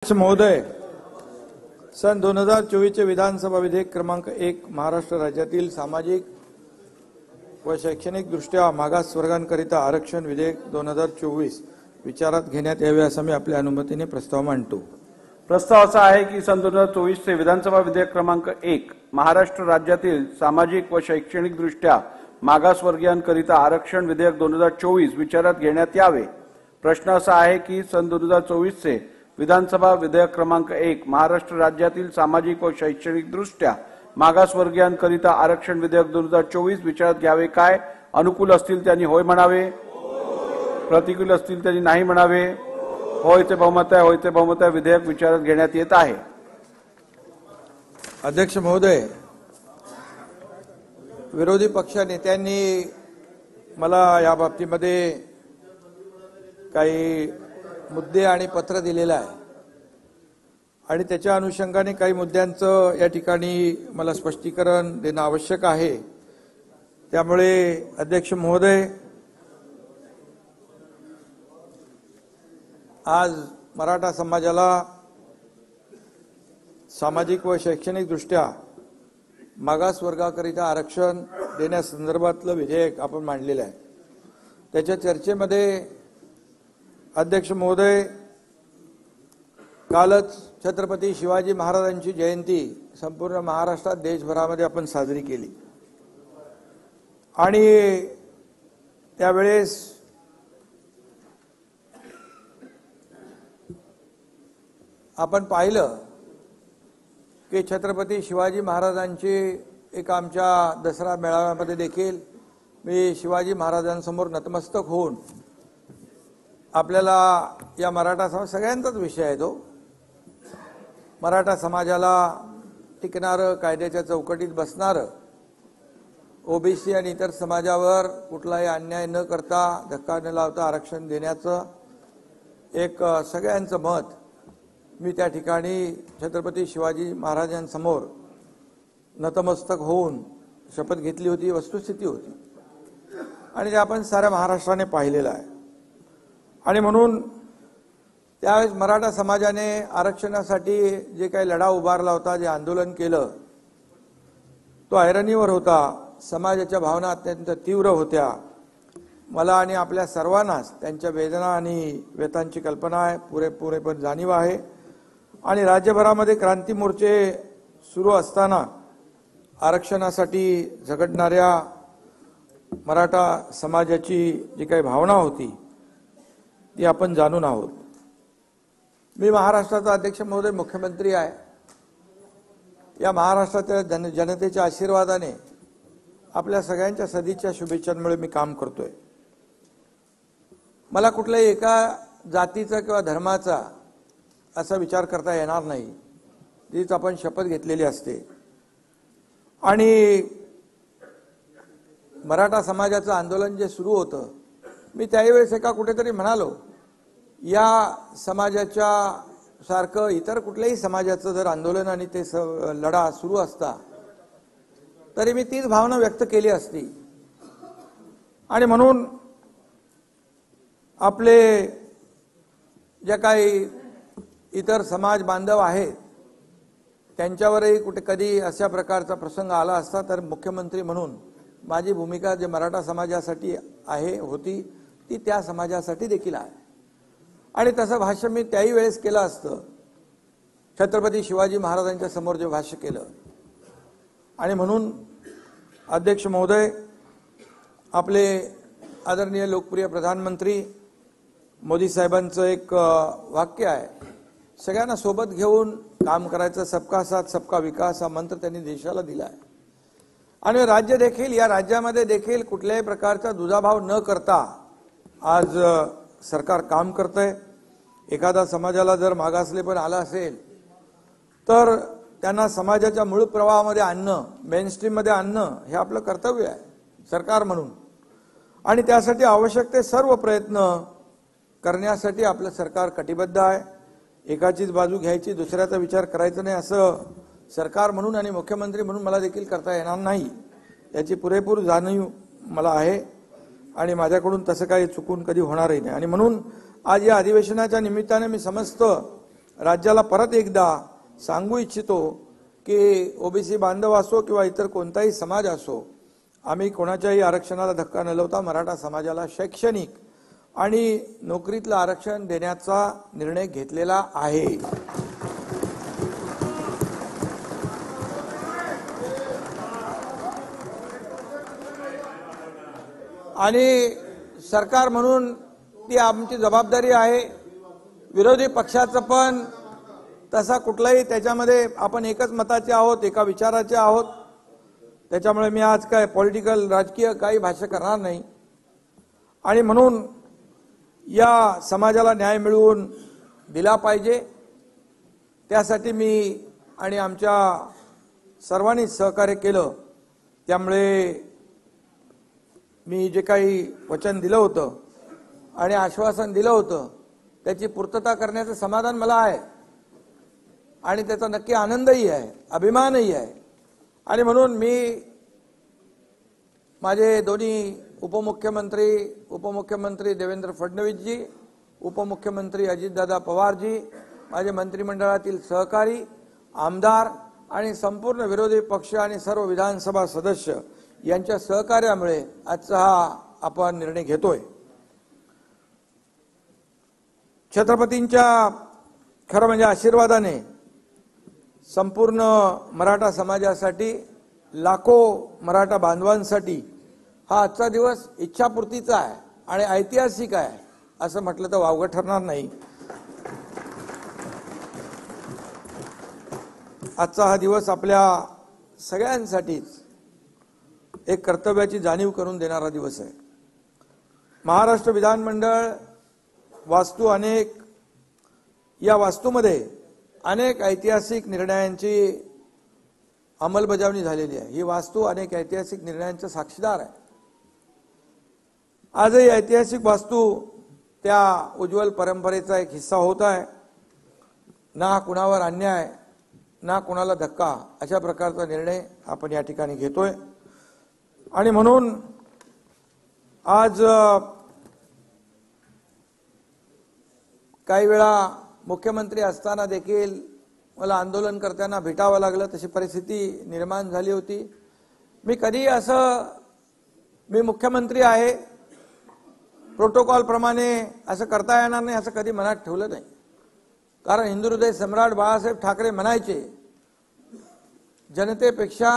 महोदय, सन 2024 चे विधानसभा विधेयक क्रमांक 1 महाराष्ट्र राज्यातील सामाजिक व शैक्षणिक दृष्ट्या मागास वर्गांकरिता आरक्षण विधेयक 2024 विचारात घेण्यात यावे असा मी आपल्या अनुमतीने प्रस्ताव मांडतो। प्रस्ताव असा आहे की सन 2024 चे विधानसभा विधेयक क्रमांक 1 महाराष्ट्र राज्यातील सामाजिक व शैक्षणिक दृष्ट्या मागासवर्गीयांकरिता आरक्षण विधेयक 2024 विचारात घेण्यात यावे। प्रश्न असा आहे की सन 2024 चे विधानसभा विधेयक क्रमांक 1 महाराष्ट्र राज्यातील सामाजिक व शैक्षणिक दृष्ट्या मागासवर्गीयांकरिता आरक्षण विधेयक 2024 विचारात घ्यावे काय? अनुकूल असतील त्यांनी होय म्हणावे, प्रतिकूल असतील त्यांनी नाही म्हणावे। होयचे बहुमत आहे, होयचे बहुमत आहे। विधेयक विचारात घेण्यात येत आहे। अध्यक्ष महोदय, विरोधी पक्ष नेत्यांनी मला या बाबतीमध्ये काही मुद्दे आणि पत्र दिलेलं आहे आणि त्याच्या अनुषंगाने काही मुद्द्यांचं या ठिकाणी मला स्पष्टीकरण देणं आवश्यक आहे। त्यामुळे अध्यक्ष महोदय, आज मराठा समाजाला सामाजिक व शैक्षणिक दृष्ट्या मागास वर्गाकरिता आरक्षण देण्यासंदर्भातलं विधेयक आपण मांडलेलं आहे। त्याच्या चर्चेमध्ये अध्यक्ष महोदय, कालच छत्रपती शिवाजी महाराजांची जयंती संपूर्ण महाराष्ट्रात देशभरामध्ये आपण साजरी केली आणि त्यावेळेस आपण पाहिलं की छत्रपती शिवाजी महाराजांची एक आमच्या दसरा मेळाव्यामध्ये देखील मी शिवाजी महाराजांसमोर नतमस्तक होऊन आपल्याला या मराठा समाज सगळ्यांचाच विषय आहे तो, मराठा समाजाला टिकणारं, कायद्याच्या चौकटीत बसणारं, ओबीसी आणि इतर समाजावर कुठलाही अन्याय न करता, धक्का न लावता आरक्षण देण्याचं एक सगळ्यांचं मत मी त्या ठिकाणी छत्रपती शिवाजी महाराजांसमोर नतमस्तक होऊन शपथ घेतली होती। वस्तुस्थिती होती आणि ते आपण साऱ्या महाराष्ट्राने पाहिलेलं आहे आणि म्हणून त्यावेळेस मराठा समाजाने आरक्षणासाठी जे काही लढा उभारला होता, जे आंदोलन केलं, तो ऐरणीवर होता। समाजाच्या भावना अत्यंत तीव्र होत्या। मला आणि आपल्या सर्वांनाच त्यांच्या वेदना आणि व्यथांची कल्पना आहे, पुरेपूर जाणीव आहे आणि राज्यभरामध्ये क्रांती मोर्चे सुरू असताना आरक्षणासाठी झगडणाऱ्या मराठा समाजाची जी काही भावना होती ती आपण जाणून आहोत। मी महाराष्ट्राचा अध्यक्ष महोदय मुख्यमंत्री आहे। या महाराष्ट्राच्या जनतेच्या आशीर्वादाने, आपल्या सगळ्यांच्या सदिच्छा शुभेच्छांमुळे मी काम करतोय। मला कुठल्याही एका जातीचा किंवा धर्माचा असा विचार करता येणार नाही, जीच आपण शपथ घेतलेली असते। आणि मराठा समाजाचं आंदोलन जे सुरू होतं, मी त्यावेळेस एका कुठेतरी म्हणालो, या समाजाच्या सारखं इतर कुठल्याही समाजाचं जर आंदोलन आणि ते लढा सुरू असता तरी मी तीच भावना व्यक्त केली असती। आणि म्हणून आपले जे काही इतर समाज बांधव आहेत त्यांच्यावरही कुठे कधी अशा प्रकारचा प्रसंग आला असता तर मुख्यमंत्री म्हणून माझी भूमिका जे मराठा समाजासाठी होती ती त्या समाजासाठी देखील आहे आणि तसं भाष्य मी त्याही वेळेस केलं असतं, छत्रपती शिवाजी महाराजांच्या समोर जे भाष्य केलं। आणि म्हणून अध्यक्ष महोदय, आपले आदरणीय लोकप्रिय प्रधानमंत्री मोदी साहेबांचं एक वाक्य आहे, सगळ्यांना सोबत घेऊन काम करायचं, सबका साथ सबका विकास हा मंत्र त्यांनी देशाला दिला आहे आणि राज्य देखील, या राज्यामध्ये देखील कुठल्याही प्रकारचा दुजाभाव न करता आज सरकार काम करतंय। एखादा समाजाला जर मागासले पण आला असेल तर त्यांना समाजाच्या मूळ प्रवाहामध्ये आणणं, मेनस्ट्रीम मध्ये आणणं हे आपलं कर्तव्य आहे सरकार म्हणून आणि त्यासाठी आवश्यक ते सर्व प्रयत्न करण्यासाठी आपलं सरकार कटिबद्ध आहे। एकाचीच बाजू घ्यायची, दुसऱ्याचा विचार करायचा नाही असं सरकार म्हणून आणि मुख्यमंत्री म्हणून मला देखील करता येणार नाही, याची पुरेपूर जाणीव मला आहे आणि माझ्याकडून तसं काही चुकून कधी होणारही नाही। आणि म्हणून आज या अधिवेशनाच्या निमित्ताने मी समस्त राज्याला परत एकदा सांगू इच्छितो की ओबीसी बांधव असो किंवा इतर कोणताही समाज असो, आम्ही कोणाच्याही आरक्षणाला धक्का न लावता मराठा समाजाला शैक्षणिक आणि नोकरीतलं आरक्षण देण्याचा निर्णय घेतलेला आहे. आणि सरकार म्हणून ती आमची जबाबदारी आहे. विरोधी पक्षाचं पण तसा कुठलाही त्याच्यामध्ये आपण एकच मताचे आहोत, एका विचाराचे आहोत. त्याच्यामुळे मी आज काय पॉलिटिकल राजकीय काही भाष्य करणार नाही. आणि म्हणून या समाजाला न्याय मिळवून दिला पाहिजे, त्यासाठी मी आणि आमच्या सर्वांनी सहकार्य केलं. त्यामुळे मी जे काही वचन दिलं होतं आणि आश्वासन दिलं होतं त्याची पूर्तता करण्याचं समाधान मला आहे आणि त्याचा नक्की आनंदही आहे, अभिमानही आहे. आणि म्हणून मी माझे दोन्ही उपमुख्यमंत्री देवेंद्र फडणवीसजी, उपमुख्यमंत्री अजितदादा पवारजी, माझे मंत्रिमंडळातील सहकारी, आमदार आणि संपूर्ण विरोधी पक्ष आणि सर्व विधानसभा सदस्य यांच्या सहकार्यामुळे आजचा हा आपण निर्णय घेतोय. छत्रपतींच्या खरं म्हणजे आशीर्वादाने संपूर्ण मराठा समाजासाठी, लाखो मराठा बांधवांसाठी हा आजचा दिवस इच्छापूर्तीचा आहे आणि ऐतिहासिक आहे असं म्हटलं तर वावगं ठरणार नाही. आजचा हा दिवस आपल्या सगळ्यांसाठीच एक कर्तव्याची जाणीव करून देणारा दिवस आहे. महाराष्ट्र विधानमंडळ वास्तू अनेक, या वास्तूमध्ये अनेक ऐतिहासिक निर्णयांची अंमलबजावणी झालेली आहे. ही वास्तू अनेक ऐतिहासिक निर्णयांचा साक्षीदार आहे. आजही ऐतिहासिक वास्तू त्या उज्ज्वल परंपरेचा एक हिस्सा होत आहे. ना कुणावर अन्याय, ना कुणाला धक्का अशा प्रकारचा निर्णय आपण या ठिकाणी घेतोय. आणि म्हणून आज काही वेळा मुख्यमंत्री असताना देखील मला आंदोलनकर्त्यांना भेटावं लागलं, तशी परिस्थिती निर्माण झाली होती. मी कधी असं, मी मुख्यमंत्री आहे, प्रोटोकॉल प्रमाणे असं करता येणार नाही असं कधी मनात ठेवलं नाही. कारण हिंदू हृदय सम्राट बाळासाहेब ठाकरे म्हणायचे, जनतेपेक्षा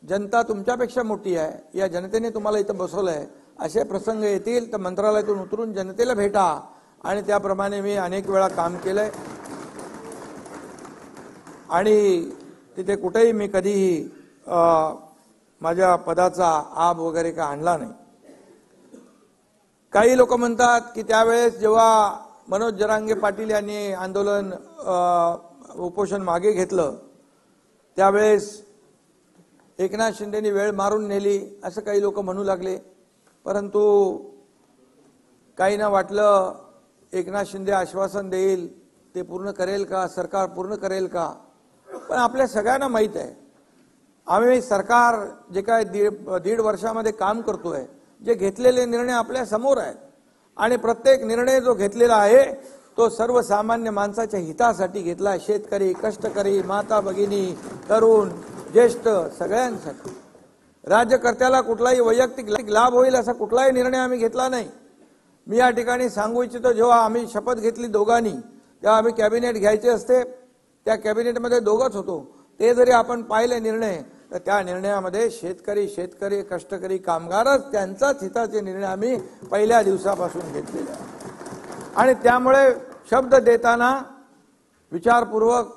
जनता तुमच्यापेक्षा मोठी आहे, या जनतेने तुम्हाला इथं बसवलंय, असे प्रसंग येतील तर मंत्रालयातून उतरून जनतेला भेटा. आणि त्याप्रमाणे मी अनेक वेळा काम केलंय आणि तिथे कुठेही मी कधीही माझ्या पदाचा आब वगैरे का आणला नाही. काही लोक म्हणतात की त्यावेळेस जेव्हा मनोज जरांगे पाटील यांनी आंदोलन उपोषण मागे घेतलं त्यावेळेस एकनाथ शिंदेनी वेळ मारून नेली असं काही लोक म्हणू लागले. परंतु काहींना वाटलं एकनाथ शिंदे आश्वासन देईल, ते पूर्ण करेल का, सरकार पूर्ण करेल का. पण आपल्या सगळ्यांना माहित आहे आम्ही सरकार जे काय दीड वर्षामध्ये काम करतोय, जे घेतलेले निर्णय आपल्या समोर आहेत आणि प्रत्येक निर्णय जो घेतलेला आहे तो सर्वसामान्य माणसाच्या हितासाठी घेतला. शेतकरी, कष्टकरी, माता भगिनी, तरुण, ज्येष्ठ सगळ्यांसाठी. राज्यकर्त्याला कुठलाही वैयक्तिक लाभ होईल असा कुठलाही निर्णय आम्ही घेतला नाही. मी या ठिकाणी सांगू इच्छितो, जेव्हा आम्ही शपथ घेतली दोघांनी, तेव्हा आम्ही कॅबिनेट घ्यायचे असते, त्या कॅबिनेटमध्ये दोघंच होतो. ते जरी आपण पाहिले निर्णय तर त्या निर्णयामध्ये शेतकरी, कष्टकरी, कामगारच त्यांचाच हिताचे निर्णय आम्ही पहिल्या दिवसापासून घेतलेले आहेत. आणि त्यामुळे शब्द देताना विचारपूर्वक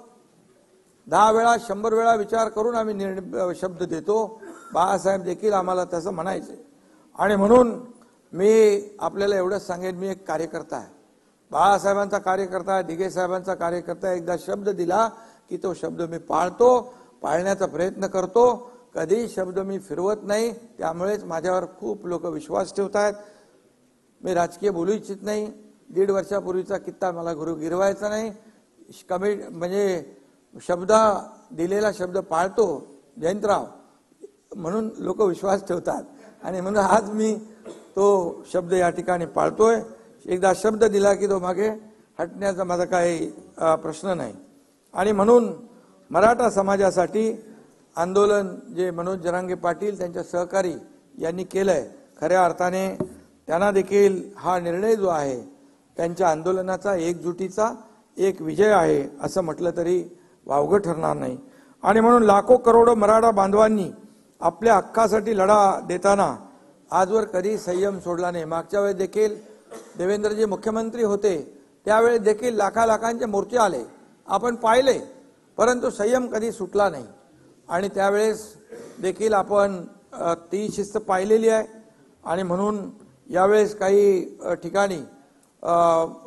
10 वेळा 100 वेळा विचार करून आम्ही शब्द देतो. बाळासाहेब देखील आम्हाला तसं म्हणायचे. आणि म्हणून मी आपल्याला एवढंच सांगेन, मी एक कार्यकर्ता आहे, बाळासाहेबांचा कार्यकर्ता आहे, दिघे साहेबांचा कार्यकर्ता आहे. एकदा शब्द दिला की तो शब्द मी पाळतो, पाळण्याचा प्रयत्न करतो. कधी शब्द मी फिरवत नाही. त्यामुळेच माझ्यावर खूप लोक विश्वास ठेवतात. मी राजकीय बोलू इच्छित नाही. 1.5 वर्षापूर्वीचा किस्सा मला गिरवायचा नाही. म्हणजे दिलेला शब्द पाळतो जयंतराव, म्हणून लोक विश्वास ठेवतात. आणि म्हणून आज मी तो शब्द या ठिकाणी पाळतोय. एकदा शब्द दिला की तो मागे हटण्याचा माझा काही प्रश्न नाही. आणि म्हणून मराठा समाजासाठी आंदोलन जे मनोज जरांगे पाटील त्यांच्या सहकारी यांनी केलंय, खऱ्या अर्थाने त्यांना देखील हा निर्णय जो आहे त्यांच्या आंदोलनाचा एकजुटीचा एक विजय आहे असं म्हटलं तरी वावगं ठरणार नाही. आणि म्हणून लाखो करोडो मराठा बांधवांनी आपल्या हक्कासाठी लढा देताना आजवर कधी संयम सोडला नाही. मागच्या वेळेस देखील देवेंद्रजी मुख्यमंत्री होते त्यावेळेस देखील लाखांचे मोर्चे आले, आपण पाहिले, परंतु संयम कधी सुटला नाही. आणि त्यावेळेस देखील आपण ती शिस्त पाहिलेली आहे. आणि म्हणून यावेळेस काही ठिकाणी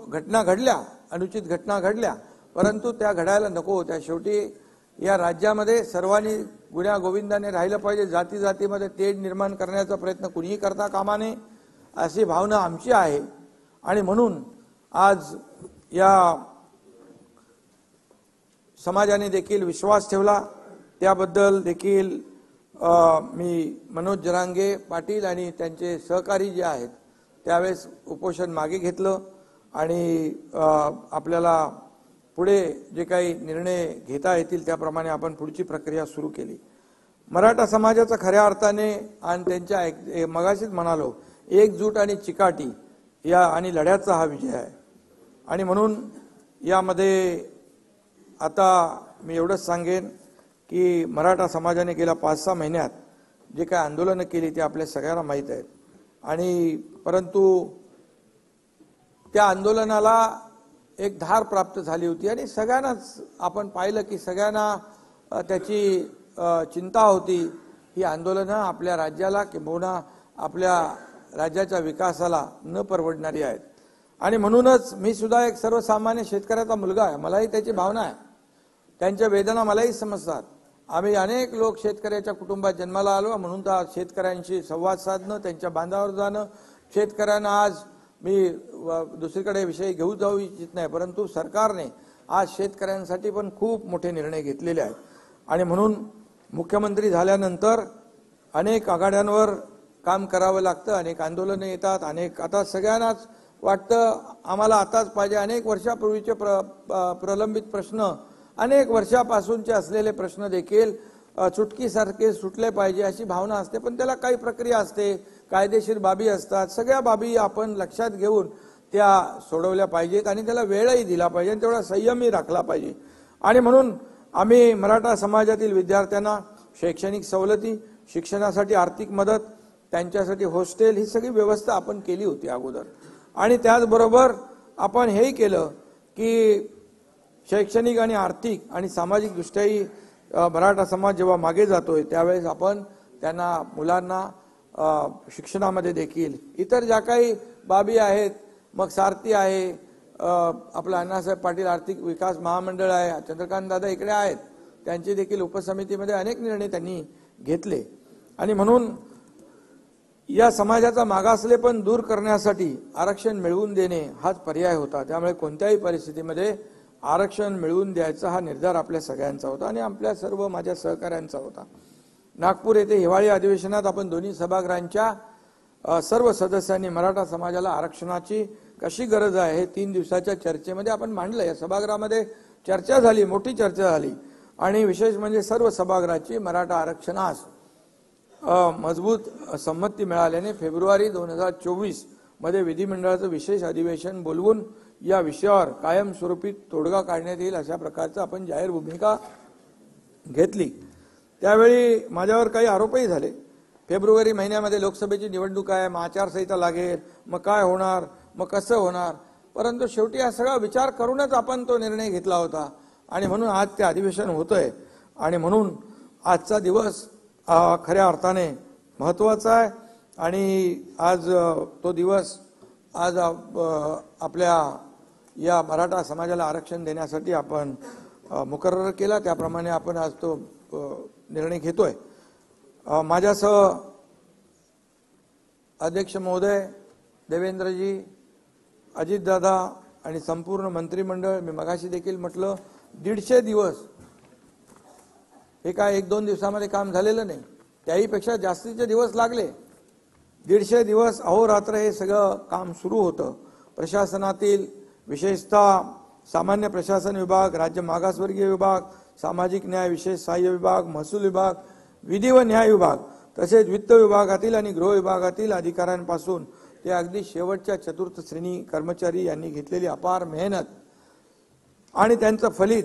घटना घडल्या, अनुचित घटना घडल्या, परंतु त्या घडायला नको होत्या. शेवटी या राज्यामध्ये सर्वांनी गुण्या गोविंदाने राहिलं पाहिजे. जाती जातीमध्ये तेढ निर्माण करण्याचा प्रयत्न कुणीही करता कामा नये अशी भावना आमची आहे. आणि म्हणून आज या समाजाने देखील विश्वास ठेवला, त्याबद्दल देखील मी मनोज जरांगे पाटील आणि त्यांचे सहकारी जे आहेत त्यावेळेस उपोषण मागे घेतलं आणि आपल्याला पुढे जे काही निर्णय घेता येतील त्याप्रमाणे आपण पुढची प्रक्रिया सुरू केली. मराठा समाजाचा खऱ्या अर्थाने आणि त्यांच्या मगाशीच म्हणालो एकजूट आणि चिकाटी या आणि लढ्याचा हा विजय आहे. आणि म्हणून यामध्ये आता मी एवढंच सांगेन की मराठा समाजाने गेल्या 5-6 महिन्यात जे काही आंदोलनं केली ते आपल्या सगळ्यांना माहीत आहेत. आणि परंतु त्या आंदोलनाला एक धार प्राप्त झाली होती आणि सगळ्यांनाच आपण पाहिलं की सगळ्यांना त्याची चिंता होती. ही आंदोलनं आपल्या राज्याला किंबहुना आपल्या राज्याच्या विकासाला न परवडणारी आहेत. आणि म्हणूनच मी सुद्धा एक सर्वसामान्य शेतकऱ्याचा मुलगा आहे, मलाही त्याची भावना आहे, त्यांच्या वेदना मलाही समजतात. आम्ही अनेक लोक शेतकऱ्याच्या कुटुंबात जन्माला आलो, म्हणून तर शेतकऱ्यांशी संवाद साधणं, त्यांच्या बांधावर जाणं, शेतकऱ्यांना आज मी दुसरीकडे विषय घेऊ जाऊ इच्छित नाही, परंतु सरकारने आज शेतकऱ्यांसाठी पण खूप मोठे निर्णय घेतलेले आहेत. आणि म्हणून मुख्यमंत्री झाल्यानंतर अनेक आघाड्यांवर काम करावं लागतं, अनेक आंदोलनं येतात, अनेक आता सगळ्यांनाच वाटतं आम्हाला आताच पाहिजे. अनेक वर्षापूर्वीचे प्रलंबित प्रश्न, अनेक वर्षापासूनचे असलेले प्रश्न देखील चुटकीसारखे सुटले पाहिजे अशी भावना असते. पण त्याला काही प्रक्रिया असते, कायदेशीर बाबी असतात, सगळ्या बाबी आपण लक्षात घेऊन त्या सोडवल्या पाहिजेत आणि त्याला वेळही दिला पाहिजे आणि तेवढा संयमही राखला पाहिजे. आणि म्हणून आम्ही मराठा समाजातील विद्यार्थ्यांना शैक्षणिक सवलती, शिक्षणासाठी आर्थिक मदत, त्यांच्यासाठी हॉस्टेल ही सगळी व्यवस्था आपण केली होती अगोदर. आणि त्याचबरोबर आपण हेही केलं की शैक्षणिक आणि आर्थिक आणि सामाजिक दृष्ट्याही मराठा समाज जेव्हा मागे जातोय त्यावेळेस आपण त्यांना मुलांना शिक्षणामध्ये देखील इतर ज्या काही बाबी आहेत, मग सारथी आहे, आपलं अण्णासाहेब पाटील आर्थिक विकास महामंडळ आहे, चंद्रकांत दादा इकडे आहेत, त्यांची देखील उपसमितीमध्ये अनेक निर्णय त्यांनी घेतले. आणि म्हणून या समाजाचा मागासलेपण दूर करण्यासाठी आरक्षण मिळवून देणे हाच पर्याय होता. त्यामुळे कोणत्याही परिस्थितीमध्ये आरक्षण मिळवून द्यायचा हा निर्धार आपल्या सगळ्यांचा होता आणि आपल्या सर्व माझ्या सहकाऱ्यांचा होता. नागपूर येथे हिवाळी अधिवेशनात आपण दोन्ही सभागृहांच्या सर्व सदस्यांनी मराठा समाजाला आरक्षणाची कशी गरज आहे हे 3 दिवसाच्या चर्चेमध्ये आपण मांडलं. या सभागृहामध्ये चर्चा झाली, मोठी चर्चा झाली आणि विशेष म्हणजे सर्व सभागृहाची मराठा आरक्षणास मजबूत संमती मिळाल्याने फेब्रुवारी 2024 मध्ये विधिमंडळाचं विशेष अधिवेशन बोलवून या विषयावर कायमस्वरूपी तोडगा काढण्यात येईल अशा प्रकारचं आपण जाहीर भूमिका घेतली. त्यावेळी माझ्यावर काही आरोपही झाले. फेब्रुवारी महिन्यामध्ये लोकसभेची निवडणूक आहे, मग आचारसंहिता लागेल, मग काय होणार, मग कसं होणार. परंतु शेवटी हा सगळा विचार करूनच आपण तो निर्णय घेतला होता आणि म्हणून आज ते अधिवेशन होतंय. आणि म्हणून आजचा दिवस खऱ्या अर्थाने महत्त्वाचा आहे आणि आज तो दिवस आज आपल्या या मराठा समाजाला आरक्षण देण्यासाठी आपण मुकर्रर केला, त्याप्रमाणे आपण आज तो निर्णय घेतोय. माझ्यासह अध्यक्ष महोदय, देवेंद्रजी, अजितदादा आणि संपूर्ण मंत्रिमंडळ, मी मगाशी देखील म्हटलं 150 दिवस हे काय 1-2 दिवसामध्ये काम झालेलं नाही, त्याहीपेक्षा जास्तीचे दिवस लागले. 150 दिवस अहोरात्र हे सगळं काम सुरू होतं. प्रशासनातील विशेषतः सामान्य प्रशासन विभाग, राज्य मागासवर्गीय विभाग, सामाजिक न्याय विशेष सहाय्य विभाग, महसूल विभाग, विधी व न्याय विभाग तसेच वित्त विभागातील आणि गृह विभागातील अधिकाऱ्यांपासून ते अगदी शेवटच्या चतुर्थ श्रेणी कर्मचारी यांनी घेतलेली अपार मेहनत आणि त्यांचं फलित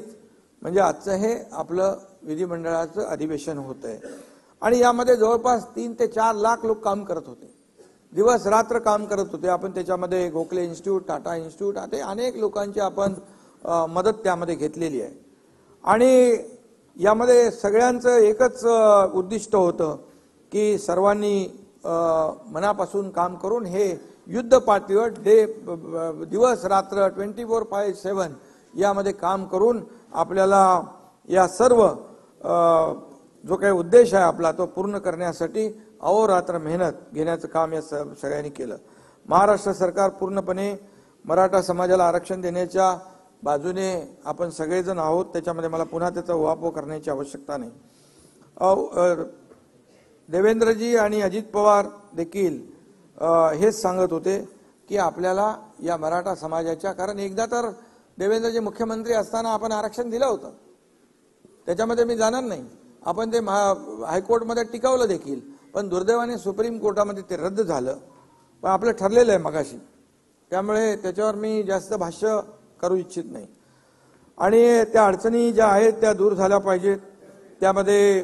म्हणजे आजचं हे आपलं विधिमंडळाचं अधिवेशन होतंय. आणि यामध्ये जवळपास 3 ते 4 लाख लोक काम करत होते, दिवस रात्र काम करत होते. आपण त्याच्यामध्ये गोखले इन्स्टिट्यूट, टाटा इन्स्टिट्यूट असे अनेक लोकांची आपण मदत त्यामध्ये घेतलेली आहे. आणि यामध्ये सगळ्यांचं एकच उद्दिष्ट होतं की सर्वांनी मनापासून काम करून हे युद्ध पातळीवर दिवस रात्र 24/7 यामध्ये काम करून आपल्याला या सर्व जो काही उद्देश आहे आपला तो पूर्ण करण्यासाठी अहोरात्र मेहनत घेण्याचं काम या सगळ्यांनी केलं. महाराष्ट्र सरकार पूर्णपणे मराठा समाजाला आरक्षण देण्याच्या बाजूने आपण सगळेजण आहोत. त्याच्यामध्ये मला पुन्हा त्याचा उहापोह करण्याची आवश्यकता नाही. देवेंद्रजी आणि अजित पवार देखील हेच सांगत होते की आपल्याला या मराठा समाजाच्या, कारण एकदा तर देवेंद्रजी मुख्यमंत्री असताना आपण आरक्षण दिलं होतं, त्याच्यामध्ये मी जाणार नाही. आपण ते हायकोर्टमध्ये टिकवलं देखील, पण दुर्दैवाने सुप्रीम कोर्टामध्ये ते रद्द झालं. पण आपलं ठरलेलं आहे मगाशी, त्यामुळे त्याच्यावर मी जास्त भाष्य करू इच्छित नाही. आणि त्या अडचणी ज्या आहेत त्या दूर झाल्या पाहिजेत. त्यामध्ये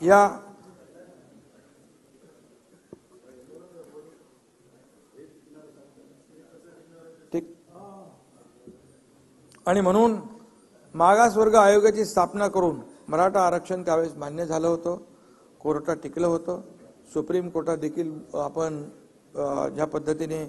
या आणि म्हणून मागासवर्ग आयोगाची स्थापना करून मराठा आरक्षण त्यावेळेस मान्य झालं होतं, कोर्टात टिकलं होतं. सुप्रीम कोर्टात देखील आपण ज्या पद्धतीने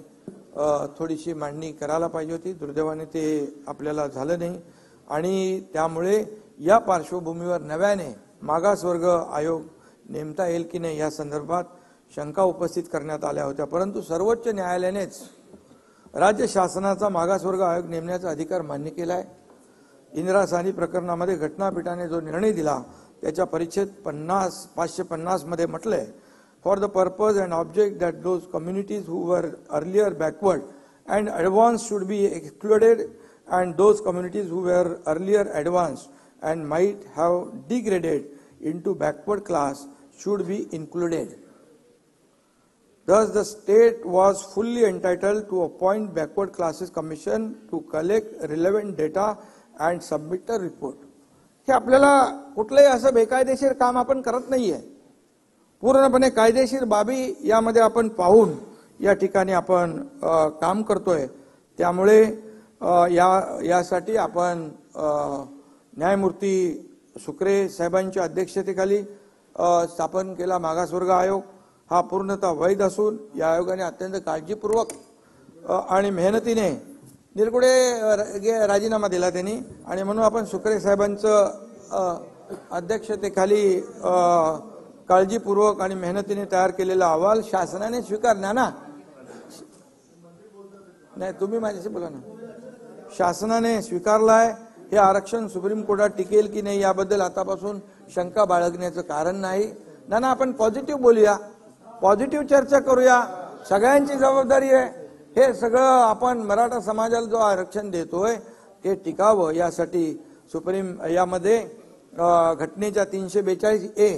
थोडीशी मांडणी करायला पाहिजे होती, दुर्दैवाने ते आपल्याला झालं नाही. आणि त्यामुळे या पार्श्वभूमीवर नव्याने मागासवर्ग आयोग नेमता येईल की नाही या संदर्भात शंका उपस्थित करण्यात आल्या होत्या. परंतु सर्वोच्च न्यायालयानेच राज्य शासनाचा मागासवर्ग आयोग नेमण्याचा अधिकार मान्य केला आहे. इंदिरा साहनी प्रकरणामध्ये घटनापीठाने जो निर्णय दिला त्याच्या परिच्छेद 550 मध्ये म्हटलंय, for the purpose and object that those communities who were earlier backward and advance should be excluded and those communities who were earlier advance and might have degraded into backward class should be included. Thus, the state was fully entitled to appoint backward classes commission to collect relevant data and submit a report. हे आपल्याला कुठलंही असं बेकायदेशीर काम आपण करत नाहीये. पूर्णपणे कायदेशीर बाबी यामध्ये आपण पाहून या ठिकाणी आपण काम करतोय. त्यामुळे यासाठी आपण न्यायमूर्ती सुक्रे साहेबांच्या अध्यक्षतेखाली स्थापन केला मागासवर्ग आयोग. हा पूर्णतः वैध असून या आयोगाने अत्यंत काळजीपूर्वक आणि मेहनतीने निरगुडे राजीनामा दिला त्यांनी. आणि म्हणून आपण सुक्रे साहेबांचं अध्यक्षतेखाली काळजीपूर्वक आणि मेहनतीने तयार केलेला अहवाल शासनाने स्वीकारला ना. नाही, तुम्ही माझ्याशी बोला ना. शासनाने स्वीकारलाय. हे आरक्षण सुप्रीम कोर्टात टिकेल की नाही याबद्दल आतापासून शंका बाळगण्याचं कारण नाही. ना आपण पॉझिटिव्ह बोलूया, पॉझिटिव्ह चर्चा करूया. सगळ्यांची जबाबदारी आहे. हे सगळं आपण मराठा समाजाला जो आरक्षण देतोय ते टिकावं यासाठी सुप्रीम यामध्ये घटनेच्या 342A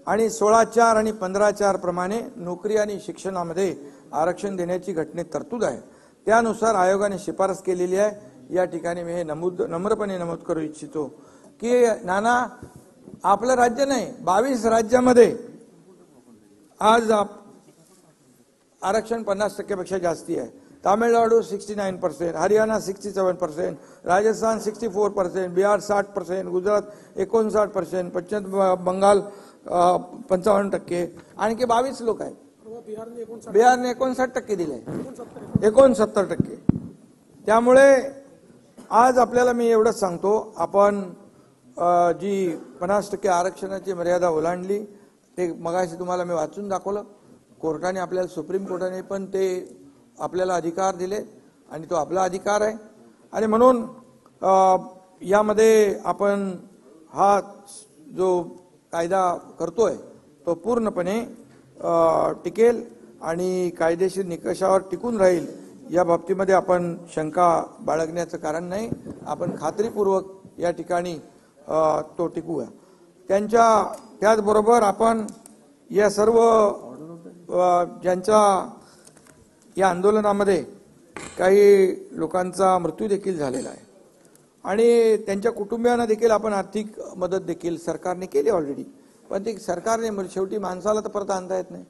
आणि 16(4) आणि 15(4) प्रमाणे नोकरी आणि शिक्षणामध्ये आरक्षण देण्याची घटनेत तरतूद आहे. त्यानुसार आयोगाने शिफारस केलेली आहे. या ठिकाणी मी हे नम्रपणे नमूद करू इच्छितो की नाना आपलं राज्य नाही, 22 राज्यामध्ये आज आरक्षण 50% पेक्षा जास्ती आहे. तामिळनाडू 69%, हरियाणा 67%, राजस्थान 64%, बिहार 60%, गुजरात 59%, पश्चिम बंगाल 55%, आणखी 22 लोक आहेत. बिहारने 59% दिले, 69%. त्यामुळे आज आपल्याला मी एवढंच सांगतो, आपण जी 50% आरक्षणाची मर्यादा ओलांडली ते मगाशी तुम्हाला मी वाचून दाखवलं. कोर्टाने आपल्याला, सुप्रीम कोर्टाने पण ते आपल्याला अधिकार दिले आणि तो आपला अधिकार आहे. आणि म्हणून यामध्ये आपण हा जो कायदा करतोय तो पूर्णपणे टिकेल आणि कायदेशीर निकषावर टिकून राहील या बाबतीमध्ये आपण शंका बाळगण्याचं कारण नाही. आपण खात्रीपूर्वक या ठिकाणी तो टिकूया. त्याचबरोबर आपण या सर्व ज्यांच्या या आंदोलनामध्ये काही लोकांचा मृत्यू देखील झालेला आहे आणि त्यांच्या कुटुंबियांना देखील आपण आर्थिक मदत देखील सरकारने केली ऑलरेडी. पण ती सरकारने शेवटी माणसाला तर परत आणता येत नाही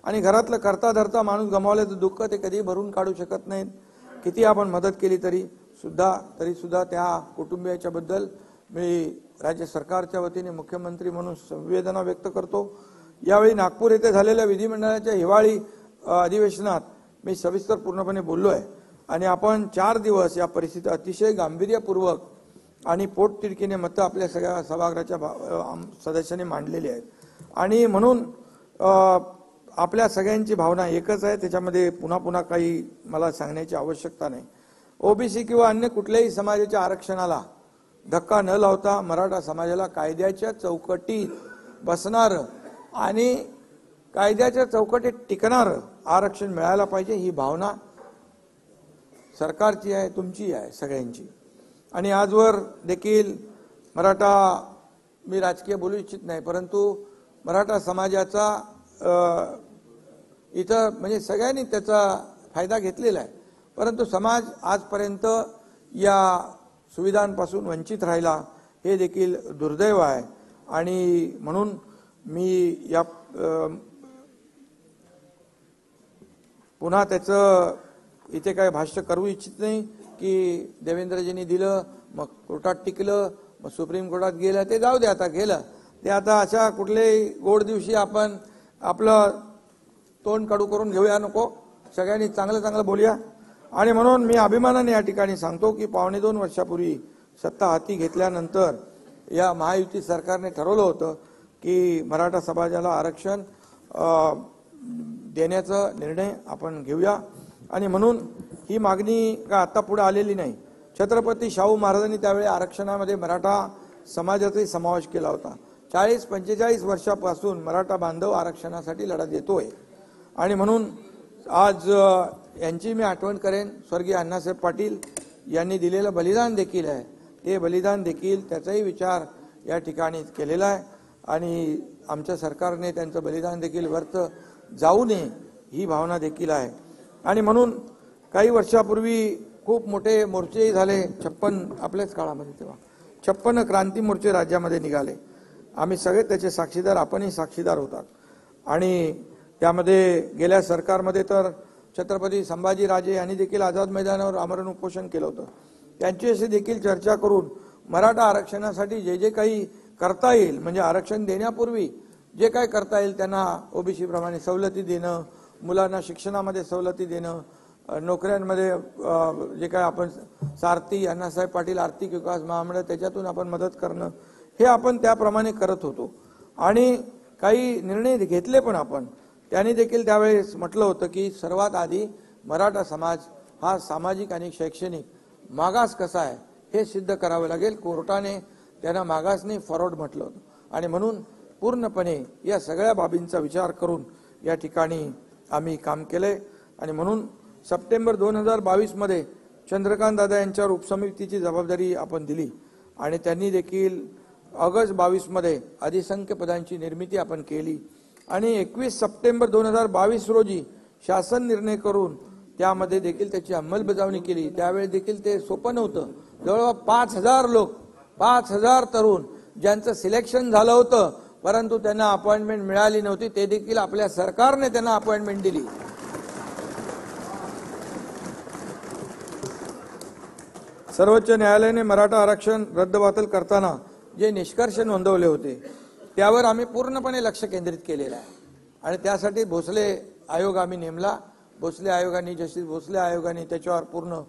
आणि घरातलं करता धरता माणूस गमावल्याचं दुःख ते कधी भरून काढू शकत नाहीत. किती आपण मदत केली तरी सुद्धा त्या कुटुंबियाच्या बद्दल मी राज्य सरकारच्या वतीने मुख्यमंत्री म्हणून संवेदना व्यक्त करतो. यावेळी नागपूर येथे झालेल्या विधिमंडळाच्या हिवाळी अधिवेशनात मी सविस्तर पूर्णपणे बोललो आहे आणि आपण 4 दिवस या परिस्थिती अतिशय गांभीर्यपूर्वक आणि पोटतिडकीने मतं आपल्या सगळ्या सभागृहाच्या सदस्यांनी मांडलेली आहेत आणि म्हणून आपल्या सगळ्यांची भावना एकच आहे. त्याच्यामध्ये पुन्हा काही मला सांगण्याची आवश्यकता नाही. ओबीसी किंवा अन्य कुठल्याही समाजाच्या आरक्षणाला धक्का न लावता मराठा समाजाला कायद्याच्या चौकटीत बसणारं आणि कायद्याच्या चौकटीत टिकणारं आरक्षण मिळायला पाहिजे. ही भावना सरकारची आहे, तुमची आहे, सगळ्यांची. आणि आजवर देखील मी राजकीय बोलू इच्छित नाही, परंतु मराठा समाजाचा इथं म्हणजे सगळ्यांनी त्याचा फायदा घेतलेला आहे, परंतु समाज आजपर्यंत या सुविधांपासून वंचित राहिला हे देखील दुर्दैव आहे. आणि म्हणून मी या पुन्हा त्याचं इथे काय भाष्य करू इच्छित नाही की देवेंद्रजींनी दिलं मग कोर्टात टिकलं मग सुप्रीम कोर्टात गेलं, ते जाऊ दे, आता गेलं ते. आता अशा कुठल्याही गोड दिवशी आपण आपलं तोंड कडू करून घेऊया नको, सगळ्यांनी चांगलं बोलूया. आणि म्हणून मी अभिमानाने या ठिकाणी सांगतो की 2.25 वर्षापूर्वी सत्ता हाती घेतल्यानंतर या महायुती सरकारने ठरवलं होतं की मराठा समाजाला आरक्षण देण्याचा निर्णय आपण घेऊया. आणि म्हणून ही मागणी का आता पुढे आलेली नाही. छत्रपती शाहू महाराजांनी त्यावेळी आरक्षणामध्ये मराठा समाजाचाही समावेश केला होता. 40-45 वर्षापासून मराठा बांधव आरक्षणासाठी लढा देतोय. आणि म्हणून आज यांची मी आठवण करेन. स्वर्गीय अण्णासाहेब पाटील यांनी दिलेलं बलिदान देखील आहे, ते बलिदान देखील त्याचाही विचार या ठिकाणी केलेला आहे आणि आमच्या सरकारने त्यांचं बलिदान देखील व्यर्थ जाऊ नये ही भावना देखील आहे. आणि म्हणून काही वर्षापूर्वी खूप मोठे मोर्चेही झाले. 56 आपल्याच काळामध्ये तेव्हा 56 क्रांती मोर्चे राज्यामध्ये निघाले. आम्ही सगळे त्याचे साक्षीदार, आपणही साक्षीदार होतात. आणि त्यामध्ये गेल्या सरकारमध्ये तर छत्रपती संभाजीराजे यांनी देखील आझाद मैदानावर आमरण उपोषण केलं होतं. त्यांच्याशी देखील चर्चा करून मराठा आरक्षणासाठी जे काही करता येईल, म्हणजे आरक्षण देण्यापूर्वी जे काय करता येईल त्यांना ओबीसी प्रमाणे सवलती देणं, मुलांना शिक्षणामध्ये सवलती देणं, नोकऱ्यांमध्ये जे काय आपण सारथी अण्णासाहेब पाटील आर्थिक विकास महामंडळ त्याच्यातून आपण मदत करणं, हे आपण त्याप्रमाणे करत होतो. आणि काही निर्णय घेतले पण आपण. त्यांनी देखील त्यावेळेस म्हटलं होतं की सर्वात आधी मराठा समाज हा सामाजिक आणि शैक्षणिक मागास कसा आहे हे सिद्ध करावं लागेल. कोर्टाने त्यांना मागास नाही फॉरवर्ड म्हटलं होतं. आणि म्हणून पूर्णपणे या सगळ्या बाबींचा विचार करून या ठिकाणी आम्ही काम केलंय. आणि म्हणून सप्टेंबर 2022 मध्ये चंद्रकांत दादा यांच्यावर उपसमितीची जबाबदारी आपण दिली आणि त्यांनी देखील ऑगस्ट 22 मध्ये अधिसंख्य पदांची निर्मिती आपण केली आणि 21 सप्टेंबर 2022 रोजी शासन निर्णय करून त्यामध्ये देखील त्याची अंमलबजावणी केली. त्यावेळी देखील ते सोपं नव्हतं. जवळपास 5,000 लोक, 5,000 तरुण ज्यांचं सिलेक्शन झालं होतं परंतु त्यांना अपॉइंटमेंट मिळाली नव्हती, ते देखील आपल्या सरकारने त्यांना अपॉइंटमेंट दिली. सर्वोच्च न्यायालयाने मराठा आरक्षण रद्दबातल करताना जे निष्कर्ष नोंदवले होते त्यावर आम्ही पूर्णपणे लक्ष केंद्रित केलेलं आहे आणि त्यासाठी भोसले आयोग आम्ही नेमला. भोसले आयोगाने, जस्टिस भोसले आयोगाने त्याच्यावर पूर्ण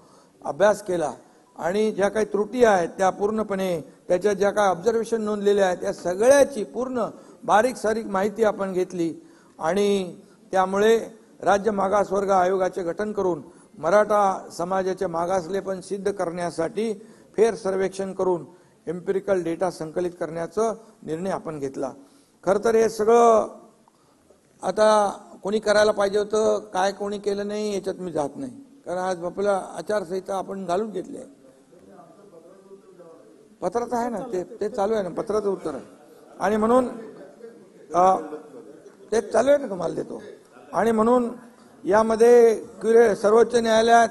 अभ्यास केला आणि ज्या काही त्रुटी आहेत त्या पूर्णपणे, त्याच्या ज्या काही ऑब्झर्वेशन नोंदलेल्या आहेत त्या सगळ्याची पूर्ण बारीक सारीक माहिती आपण घेतली आणि त्यामुळे राज्य मागासवर्ग आयोगाचे गठन करून मराठा समाजाचे मागासलेपण सिद्ध करण्यासाठी फेर सर्वेक्षण करून एम्पिरिकल डेटा संकलित करण्याचा निर्णय आपण घेतला. खरं तर हे सगळं आता कोणी करायला पाहिजे होतं, काय कोणी केलं नाही याच्यात मी जात नाही, कारण आज आपला आचारसंहिता आपण घालून घेतली आहे. पत्रात आहे ना, ते चालू आहे ना, पत्राचं उत्तर आहे. आणि म्हणून ते चालू आहे ना, तुम्हाला देतो. आणि म्हणून यामध्ये सर्वोच्च न्यायालयात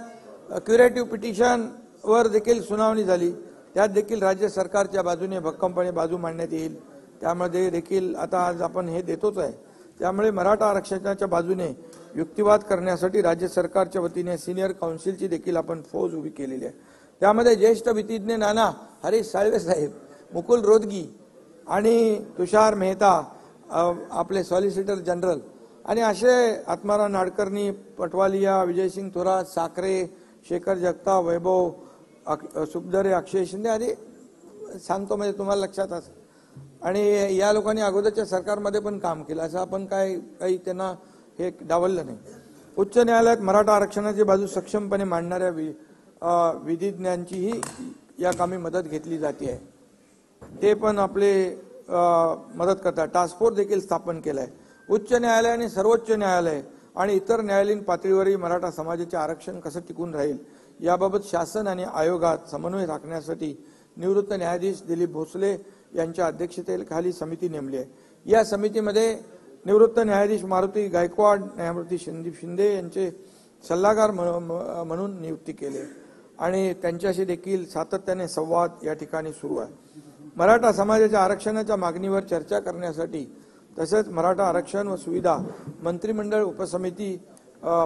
क्युरेटिव्ह पिटिशन वर देखील सुनावणी झाली. त्यात देखील राज्य सरकारच्या बाजूने भक्कमपणे बाजू मांडण्यात येईल. त्यामध्ये देखील आता आज आपण हे देतोच आहे. त्यामुळे मराठा आरक्षणाच्या बाजूने युक्तिवाद करण्यासाठी राज्य सरकारच्या वतीने सिनियर काउन्सिलची देखील आपण फौज उभी केलेली आहे. त्यामध्ये ज्येष्ठ विधिज्ञ नाना हरीश साळवे साहेब, मुकुल रोहतगी आणि तुषार मेहता, आपले सॉलिसिटर जनरल, आणि असे आत्माराम नाडकर्णी, पटवालिया, विजयसिंग थोरात, साखरे, शेखर जगताप, वैभव सुखदरे, अक्षय शिंदे आदी सांगतो, म्हणजे तुम्हाला लक्षात असं. आणि या लोकांनी अगोदरच्या सरकारमध्ये पण काम केलं, असं आपण काही त्यांना हे डावललं नाही. उच्च न्यायालयात मराठा आरक्षणाची बाजू सक्षमपणे मांडणाऱ्या विधिज्ञांचीही या कामी मदत घेतली जाते आहे. ते पण आपले मदत करतात. टास्क फोर्स देखील स्थापन केलाय. उच्च न्यायालय आणि सर्वोच्च न्यायालय आणि इतर न्यायालयीन पातळीवरही मराठा समाजाचे आरक्षण कसं टिकून राहील याबाबत शासन आणि आयोगात समन्वय राखण्यासाठी निवृत्त न्यायाधीश दिलीप भोसले यांच्या अध्यक्षतेखाली समिती नेमली आहे. या समितीमध्ये निवृत्त न्यायाधीश मारुती गायकवाड, न्यायमूर्ती संदीप शिंदे यांचे सल्लागार म्हणून नियुक्ती केली आणि त्यांच्याशी देखील सातत्याने संवाद या ठिकाणी सुरू आहे. मराठा समाजाच्या आरक्षणाच्या मागणीवर चर्चा करण्यासाठी तसेच मराठा आरक्षण व सुविधा मंत्रिमंडळ उपसमिती,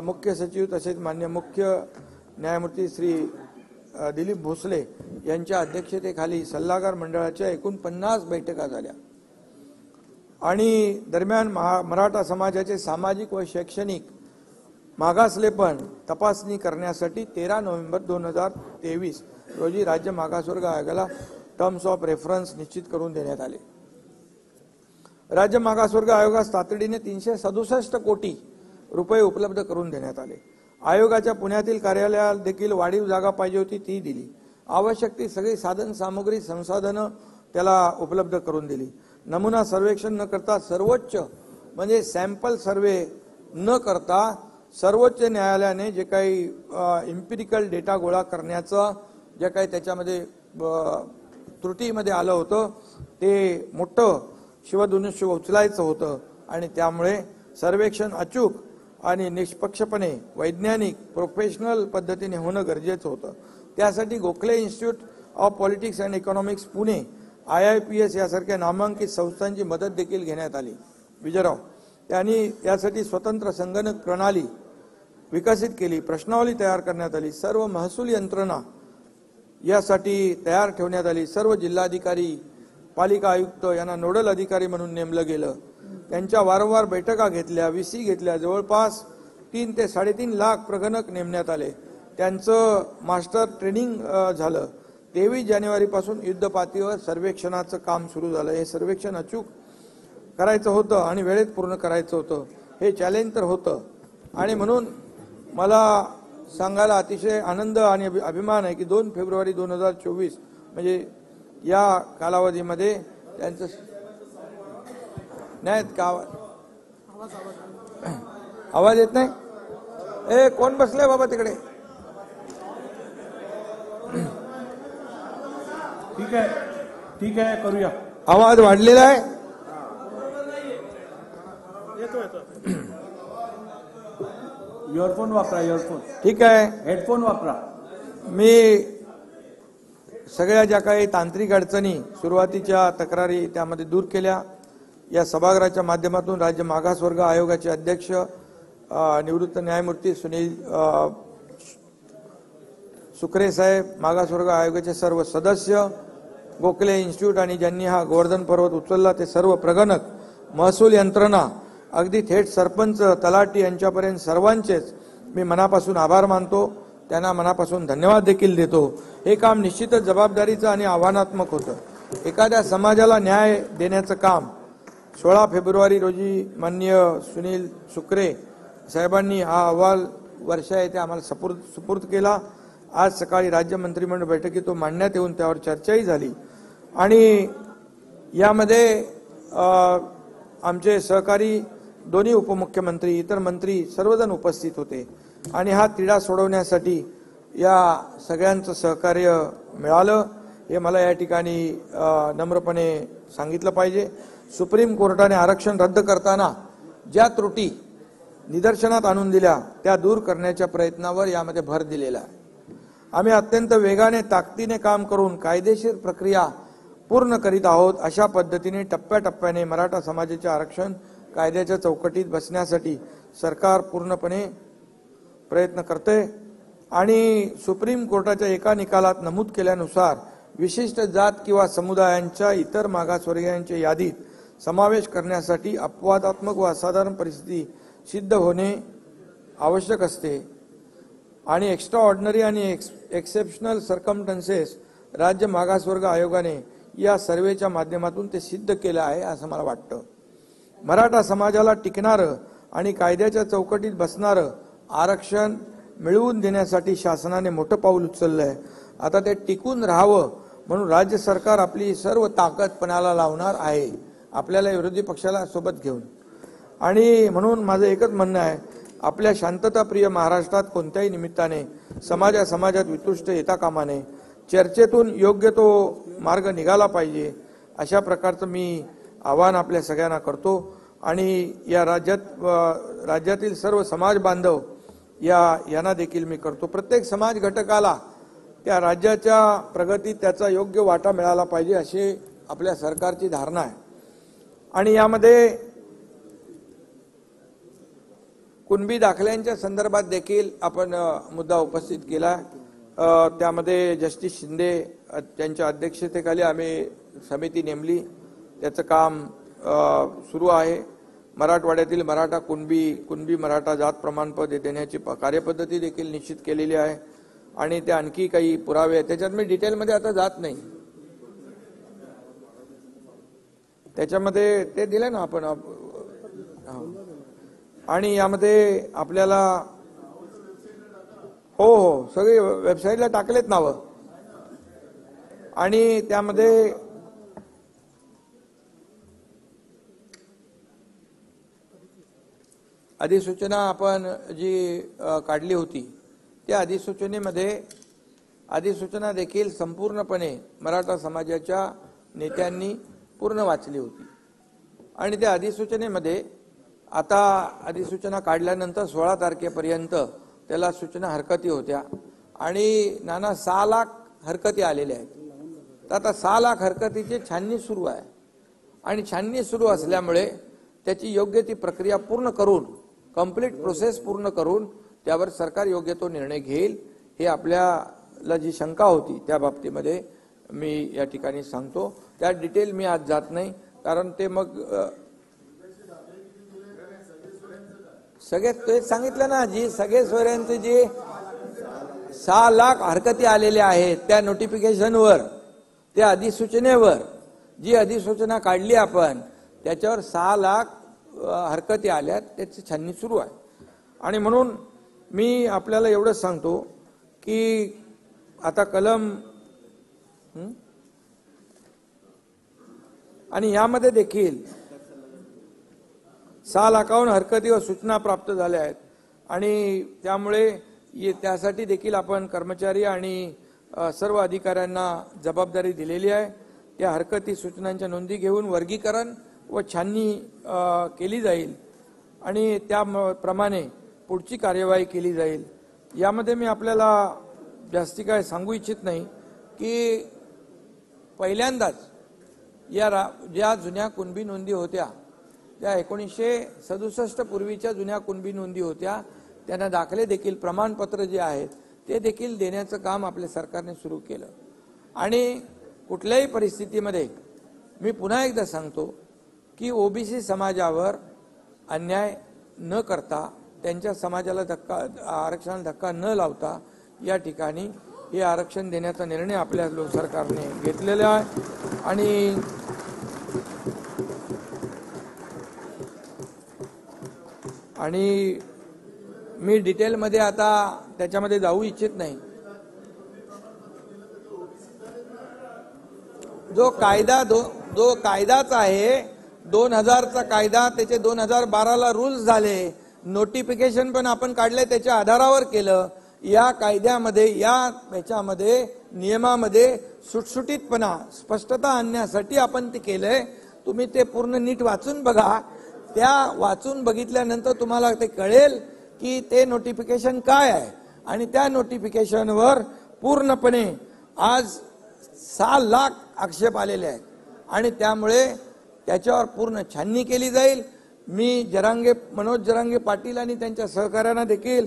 मुख्य सचिव तसेच मान्य मुख्य न्यायमूर्ती श्री दिलीप भोसले यांच्या अध्यक्षतेखाली सल्लागार मंडळाच्या एकूण 50 बैठका झाल्या. आणि दरम्यान मराठा समाजाचे सामाजिक व शैक्षणिक मागासलेपण तपासणी करण्यासाठी 13 नोव्हेंबर 2023 रोजी राज्य मागासवर्ग आयोगाला टर्म्स ऑफ रेफरन्स निश्चित करून देण्यात आले. राज्य मागासवर्ग आयोगास तातडीने 367 कोटी रुपये उपलब्ध करून देण्यात आले. आयोगाच्या पुण्यातील कार्यालयात देखील वाढीव जागा पाहिजे होती, ती दिली. आवश्यक ती सगळी साधन सामुग्री संसाधनं त्याला उपलब्ध करून दिली. नमुना सर्वेक्षण न करता सर्वोच्च म्हणजे सॅम्पल सर्वे न करता सर्वोच्च न्यायालयाने जे काही इम्पिरिकल डेटा गोळा करण्याचं जे काही त्याच्यामध्ये त्रुटीमध्ये आलं होतं ते मोठं शिवधनुष्य उचलायचं होतं आणि त्यामुळे सर्वेक्षण अचूक आणि निष्पक्षपणे वैज्ञानिक प्रोफेशनल पद्धतीने होणं गरजेचं होतं. त्यासाठी Gokhale institute of politics and economics Pune, IIPS यासारख्या नामांकित संस्थांची मदत देखील घेण्यात आली. विजयराव त्यांनी यासाठी स्वतंत्र संगणक प्रणाली विकसित केली, प्रश्नावली तयार करण्यात आली, सर्व महसूल यंत्रणा यासाठी तयार ठेवण्यात आली. सर्व जिल्हाधिकारी, पालिका आयुक्त यांना नोडल अधिकारी म्हणून नेमलं गेलं. त्यांच्या वारंवार बैठका घेतल्या, VC घेतल्या. जवळपास 3 ते 3.5 लाख प्रगणक नेमण्यात आले. त्यांचं मास्टर ट्रेनिंग झालं. 23 जानेवारीपासून युद्धपातळीवर सर्वेक्षणाचं काम सुरू झालं. हे सर्वेक्षण अचूक करायचं होतं आणि वेळेत पूर्ण करायचं होतं. हे चॅलेंज तर होतं आणि म्हणून मला सांगायला अतिशय आनंद आणि अभिमान आहे की 2 फेब्रुवारी 2024 म्हणजे या कालावधीमध्ये त्यांचं नाही का आवाज येत नाही. कोण बसले बाबा तिकडे? ठीक आहे करूया. आवाज वाढलेला आहे. इयरफोन वापरा. इयरफोन ठीक आहे. हेडफोन वापरा. मी सगळ्या ज्या काही तांत्रिक अडचणी सुरुवातीच्या तक्रारी त्यामध्ये दूर केल्या. या सभागृहाच्या माध्यमातून राज्य मागासवर्ग आयोगाचे अध्यक्ष निवृत्त न्यायमूर्ती सुनील सुखरे साहेब, मागासवर्ग आयोगाचे सर्व सदस्य, गोखले इन्स्टिट्यूट आणि ज्यांनी हा गोवर्धन पर्वत उचलला ते सर्व प्रगणक, महसूल यंत्रणा, अगदी थेट सरपंच, तलाठी यांच्यापर्यंत सर्वांचेच मी मनापासून आभार मानतो. त्यांना मनापासून धन्यवाद देखील देतो. हे काम निश्चितच जबाबदारीचं आणि आव्हानात्मक होतं. एखाद्या समाजाला न्याय देण्याचं काम 16 फेब्रुवारी रोजी माननीय सुनील सुखरे साहेबांनी हा अहवाल वर्षा येथे आम्हाला सुपूर्द केला. आज सकाळी राज्य मंत्रिमंडळ बैठकीत तो मांडण्यात येऊन त्यावर चर्चाही झाली आणि यामध्ये आमचे सहकारी दोन्ही उपमुख्यमंत्री, इतर मंत्री सर्वजण उपस्थित होते. आणि हा तिढा सोडवण्यासाठी या सगळ्यांचं सहकार्य मिळालं हे मला या ठिकाणी नम्रपणे सांगितलं पाहिजे। सुप्रीम कोर्टाने आरक्षण रद्द करताना ज्या त्रुटी निदर्शनात आणून दिल्या त्या दूर करण्याच्या प्रयत्नावर यामध्ये भर दिलेला आहे। आम्ही अत्यंत वेगाने ताकदीने काम करून कायदेशीर प्रक्रिया पूर्ण करीत आहोत। अशा पद्धतीने टप्प्याटप्प्याने मराठा समाजाचे आरक्षण कायद्याच्या चौकटीत बसण्यासाठी सरकार पूर्णपणे प्रयत्न करते आणि सुप्रीम कोर्टाच्या एका निकालात नमूद केल्यानुसार विशिष्ट जात किंवा समुदायांच्या इतर मागासवर्गीयांच्या यादीत समावेश करण्यासाठी अपवादात्मक व असाधारण परिस्थिती सिद्ध होणे आवश्यक असते आणि एक्स्ट्रा ऑर्डिनरी आणि एक्सेप्शनल सर्कमस्टन्सेस राज्य मागासवर्ग आयोगाने या सर्वेच्या माध्यमातून ते सिद्ध केलं आहे असं मला वाटतं। मराठा समाजाला टिकणारं आणि कायद्याच्या चौकटीत बसणारं आरक्षण मिळवून देण्यासाठी शासनाने मोठं पाऊल उचललं आहे। आता ते टिकून राहावं म्हणून राज्य सरकार आपली सर्व ताकद पणाला लावणार आहे, आपल्याला विरोधी पक्षाला सोबत घेऊन। आणि म्हणून माझं एकच म्हणणं आहे, आपल्या शांतताप्रिय महाराष्ट्रात कोणत्याही निमित्ताने समाजात वितुष्ट येता कामा नये। चर्चेतून योग्य तो मार्ग निघाला पाहिजे अशा प्रकारचं मी आवाहन आपल्या सगळ्यांना करतो आणि या राज्यातील सर्व समाज बांधव यांना देखील मी करतो। प्रत्येक समाज घटकाला त्या राज्याच्या प्रगतीत त्याचा योग्य वाटा मिळाला पाहिजे अशी आपल्या सरकारची धारणा आहे। आणि यामध्ये कुणबी दाखल्यांच्या संदर्भात देखील आपण मुद्दा उपस्थित केला। त्यामध्ये जस्टिस शिंदे त्यांच्या अध्यक्षतेखाली आम्ही समिती नेमली, त्याचं काम सुरू आहे। मराठवाड्यातील मराठा कुणबी मराठा जात प्रमाणपत्र देण्याची कार्यपद्धती देखील निश्चित केलेली आहे आणि ते आणखी काही पुरावे आहेत, त्याच्यात मी डिटेलमध्ये आता जात नाही। त्याच्यामध्ये ते दिले ना आपण, आणि यामध्ये आपल्याला हो सगळे वेबसाईटला टाकलेत नावं आणि त्यामध्ये अधिसूचना आपण जी काढली होती त्या अधिसूचना देखील संपूर्णपणे मराठा समाजाच्या नेत्यांनी पूर्ण वाचली होती आणि त्या अधिसूचनेमध्ये आता अधिसूचना काढल्यानंतर 16 तारखेपर्यंत त्याला सूचना हरकती होत्या आणि नाना 6 लाख हरकती आलेल्या आहेत। तर आता 6 लाख हरकतीची छाननी सुरू आहे आणि छाननी सुरू असल्यामुळे त्याची योग्य ती प्रक्रिया पूर्ण करून कंप्लीट प्रोसेस पूर्ण करून त्यावर सरकार योग्य तो निर्णय घेईल। हे आपल्याला जी शंका होती त्या बाबतीमध्ये मी या ठिकाणी सांगतो। त्या डिटेल मी आज जात नाही कारण ते मग सगळे ते सांगितलं ना, जी सगळे सोयऱ्यांचे जे 6 लाख हरकती आलेल्या आहेत त्या नोटिफिकेशनवर, त्या अधिसूचनेवर जी अधिसूचना काढली आपण त्याच्यावर 6 लाख हरकती आल्यात, त्याची छाननी सुरू आहे। आणि म्हणून मी आपल्याला एवढंच सांगतो की आता कलम आणि यामध्ये देखील 6 लाखाहून हरकती व सूचना प्राप्त झाल्या आहेत आणि त्यामुळे त्यासाठी देखील आपण कर्मचारी आणि सर्व अधिकाऱ्यांना जबाबदारी दिलेली आहे। त्या हरकती सूचनांच्या नोंदी घेऊन वर्गीकरण व छाननी केली जाईल आणि त्याप्रमाणे पुढची कार्यवाही केली जाईल। यामध्ये मी आपल्याला जास्ती काय सांगू इच्छित नाही की पहिल्यांदाच ज्या जुन्या कुणबी नोंदी होत्या त्या 1967 पूर्वीच्या जुन्या कुणबी नोंदी होत्या, त्यांना दाखले देखील प्रमाणपत्र जे आहेत ते देखील देण्याचं काम आपल्या सरकारने सुरू केलं। आणि कुठल्याही परिस्थितीमध्ये मी पुन्हा एकदा सांगतो की ओबीसी समाजावर अन्याय न करता, त्यांच्या समाजाला आरक्षणाला धक्का न लावता या ठिकाणी हे आरक्षण देण्याचा निर्णय आपल्या सरकारने घेतलेला आहे। आणि मी डिटेलमध्ये आता त्याच्यामध्ये जाऊ इच्छित नाही। जो कायदाच आहे 2000चा कायदा, त्याचे 2012ला रूल्स झाले नोटिफिकेशन पण आपण काढले त्याच्या आधारावर केलं. या कायद्यामध्ये याच्यामध्ये नियमामध्ये सुटसुटीतपणा स्पष्टता आणण्यासाठी आपण ते केलंय. तुम्ही ते पूर्ण नीट वाचून बघा. त्या वाचून बघितल्यानंतर तुम्हाला ते कळेल की ते नोटिफिकेशन काय आहे. आणि त्या नोटिफिकेशनवर पूर्णपणे आज 6 लाख आक्षेप आलेले आहेत आणि त्यामुळे त्याच्यावर पूर्ण छाननी केली जाईल. मी मनोज जरांगे पाटील आणि त्यांच्या सहकार्यांना देखील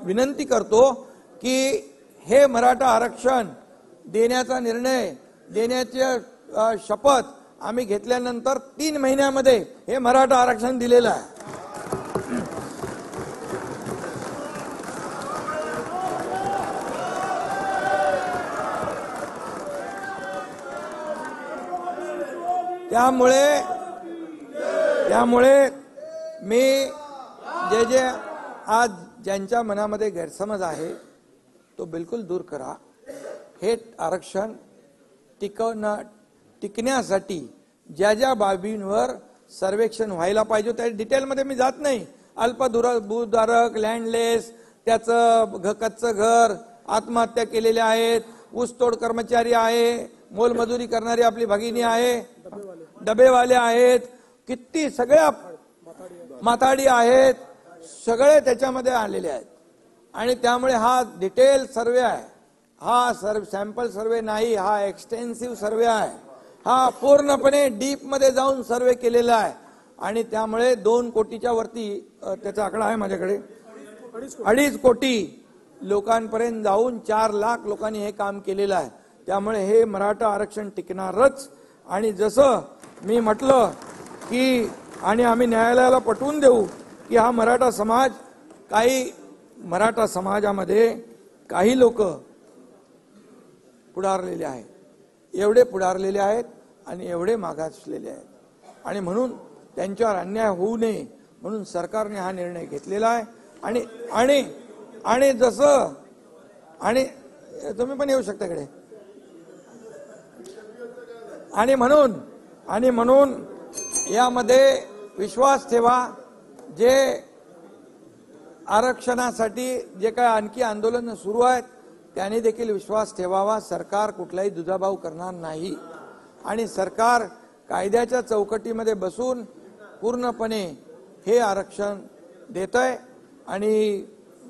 विनंती करतो की हे मराठा आरक्षण देण्याचा निर्णय देण्याची शपथ आम्ही घेतल्यानंतर 3 महिन्यामध्ये हे मराठा आरक्षण दिलेलं आहे. त्यामुळे मी जे आज ज्यांच्या मनामध्ये गैरसमज आहे तो बिलकुल दूर करा. हे आरक्षण टिकण्यासाठी ज्या बाबींवर सर्वेक्षण व्हायला पाहिजे त्या डिटेलमध्ये मी जात नाही. भूधारक, लँडलेस, त्याचं कच्चं घर, आत्महत्या केलेले आहेत, ऊसतोड कर्मचारी आहे, मोलमजुरी करणारी आपली भगिनी आहे, डबेवाले आहेत, किती सगळ्या माथाडी आहेत, सगळे त्याच्यामध्ये आलेले आहेत. आणि त्यामुळे हा डिटेल सर्वे आहे. हा सॅम्पल सर्वे नाही, हा एक्सटेन्सिव्ह सर्वे आहे. हा पूर्णपणे डीप मध्ये जाऊन सर्वे केलेला आहे. आणि त्यामुळे 2 कोटीच्या वरती त्याचा आकडा आहे माझ्याकडे, 2.5 कोटी लोकांपर्यंत जाऊन 4 लाख लोकांनी हे काम केलेलं आहे. त्यामुळे हे मराठा आरक्षण टिकणारच. आणि जसं मी म्हटलं की आणि आम्ही न्यायालयाला पटवून देऊ की हा मराठा समाजामध्ये काही लोक पुढारलेले आहेत, एवढे पुढारलेले आहेत आणि एवढे मागासलेले आहेत. आणि म्हणून त्यांच्यावर अन्याय होऊ नये म्हणून सरकारने हा निर्णय घेतलेला आहे. आणि जसं आणि तुम्ही पण येऊ शकता इकडे. आणि म्हणून यामध्ये विश्वास ठेवा. जे आरक्षणासाठी जे काय आणखी आंदोलन सुरू आहेत त्याने देखील विश्वास ठेवावा. सरकार कुठलाही दुजाभाव करणार नाही आणि सरकार कायद्याच्या चौकटीमध्ये बसून पूर्णपणे हे आरक्षण देतंय. आणि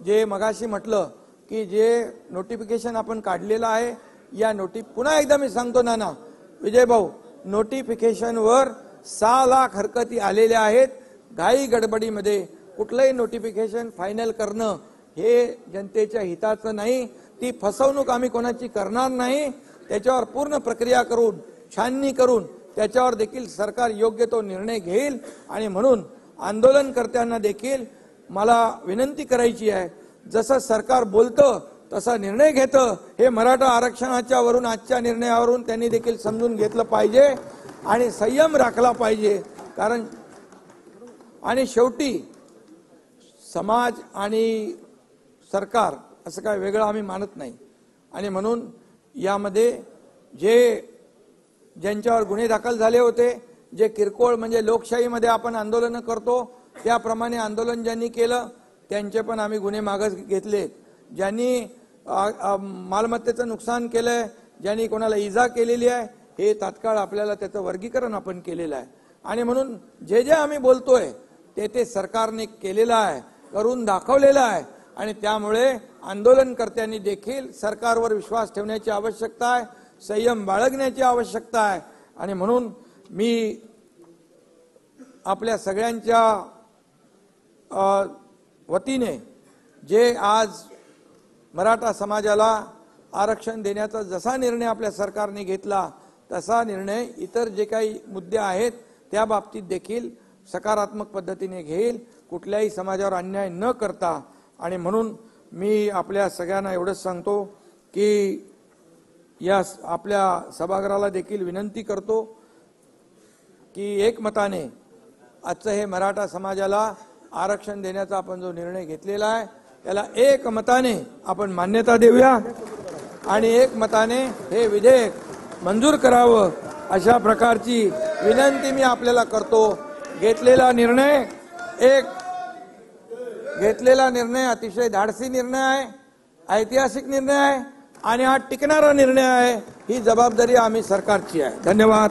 जे मगाशी म्हटलं की जे नोटिफिकेशन आपण काढलेलं आहे या पुन्हा एकदा मी सांगतो नाना विजय भाऊ, नोटिफिकेशनवर 6 लाख हरकती आलेल्या आहेत. घाई गडबडीमध्ये कुठलंही नोटिफिकेशन फायनल करणं हे जनतेच्या हिताचं नाही. ती फसवणूक आम्ही कोणाची करणार नाही. त्याच्यावर पूर्ण प्रक्रिया करून छाननी करून त्याच्यावर देखील सरकार योग्य तो निर्णय घेईल. आणि म्हणून आंदोलनकर्त्यांना देखील मला विनंती करायची आहे, जसं सरकार बोलतं तसा निर्णय घेतं हे मराठा आरक्षणाच्या वरून आजच्या निर्णयावरून त्यांनी देखील समजून घेतलं पाहिजे आणि संयम राखला पाहिजे. कारण आणि शेवटी समाज आणि सरकार असं काय वेगळं आम्ही मानत नाही. आणि म्हणून यामध्ये ज्यांच्यावर गुन्हे दाखल झाले होते, जे किरकोळ म्हणजे लोकशाहीमध्ये आपण आंदोलन करतो त्याप्रमाणे आंदोलन ज्यांनी केलं त्यांचे पण आम्ही गुन्हे मागे घेतले. ज्यांनी मालमत्तेचं नुकसान केलंय, ज्यांनी कोणाला इजा केलेली आहे, हे तात्काळ आपल्याला त्याचं वर्गीकरण आपण केलेलं आहे. आणि म्हणून जे आम्ही बोलतोय ते सरकारने केलेलं आहे, करून दाखवलेलं आहे. आणि त्यामुळे आंदोलनकर्त्यांनी देखील सरकारवर विश्वास ठेवण्याची आवश्यकता आहे, संयम बाळगण्याची आवश्यकता आहे. आणि म्हणून मी आपल्या सगळ्यांच्या वतीने जे आज मराठा समाजाला आरक्षण देण्याचा जसा निर्णय आपल्या सरकारने घेतला तसा निर्णय इतर जे काही मुद्दे आहेत त्या बाबतीत देखील सकारात्मक पद्धतीने घेईल, कुठल्याही समाजावर अन्याय न करता. आणि म्हणून मी आपल्या सगळ्यांना एवढंच सांगतो की या आपल्या सभागृहाला देखील विनंती करतो की एकमताने आजचं हे मराठा समाजाला आरक्षण देण्याचा आपण जो निर्णय घेतलेला आहे त्याला एकमताने आपण मान्यता देऊया आणि एकमताने हे विधेयक मंजूर करावं अशा प्रकारची विनंती मी आपल्याला करतो. घेतलेला निर्णय घेतलेला निर्णय अतिशय धाडसी निर्णय आहे, ऐतिहासिक निर्णय आहे आणि हा टिकणारा निर्णय आहे. ही जबाबदारी आम्ही सरकारची आहे. धन्यवाद.